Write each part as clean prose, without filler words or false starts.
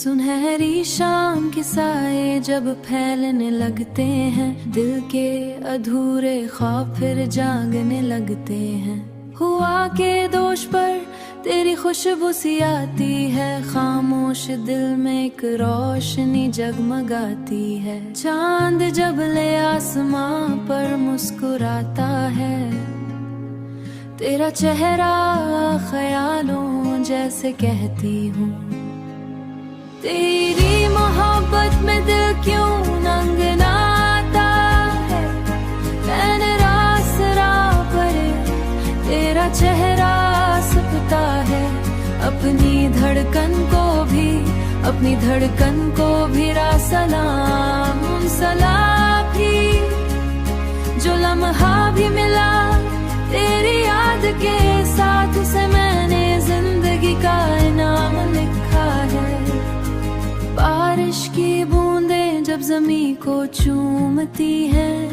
सुनहरी शाम के साए जब फैलने लगते हैं, दिल के अधूरे ख्वाब फिर जागने लगते हैं। हुआ के दोष पर तेरी खुशबू सी आती है, खामोश दिल में एक रोशनी जगमगाती है। चांद जब ले आसमां पर मुस्कुराता है, तेरा चेहरा ख्यालों जैसे कहती हूँ। तेरी मोहब्बत में दिल क्यों नंगनाता है, नैन रास राह पर तेरा चेहरा सपता है। अपनी धड़कन को भी रा सलाम, उन सलाम भी जो लम्हा भी मिला तेरी याद के साथ, उसे मैंने जिंदगी का इनाम लिखा है। बारिश की बूंदें जब ज़मीं को चूमती हैं,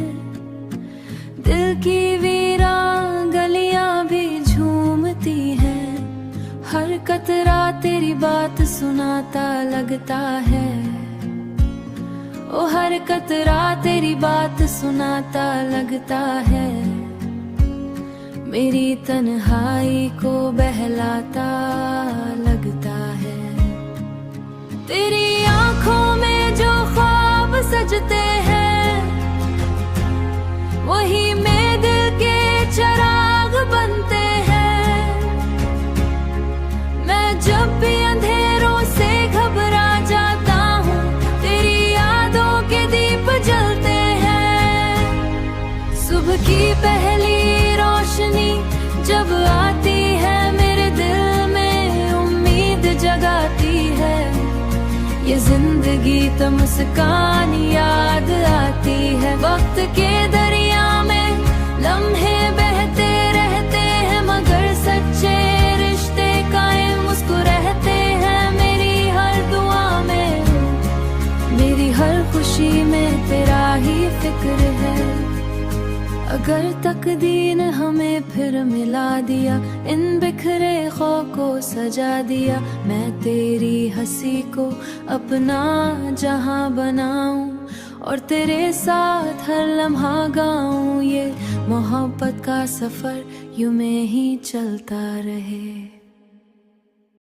दिल की वीरान गलियां भी झूमती हैं। हर कतरा तेरी बात सुनाता लगता है, ओ हर कतरा तेरी बात सुनाता लगता है। मेरी तन्हाई को बहलाता लगता है। तेरी आंखों में जो ख्वाब सजते हैं, वही मेरे दिल के चिराग बनते हैं। मैं जब भी अंधेरों से घबरा जाता हूँ, तेरी यादों के दीप जलते हैं। सुबह की पहली रोशनी जब आती है, मेरे दिल में उम्मीद जगाती है। ये जिंदगी तो मुस्कान याद आती है। वक्त के दरिया में लम्हे बहते रहते हैं, मगर सच्चे रिश्ते कायम मुस्कुराते हैं। मेरी हर दुआ में, मेरी हर खुशी में तेरा ही फिक्र है। अगर तकदीर ने हमें फिर मिला दिया, इन बिखरे ख्वाब को सजा दिया, मैं तेरी हंसी को अपना जहां बनाऊं और तेरे साथ हर लम्हा गाऊं। ये मोहब्बत का सफर यूं में ही चलता रहे।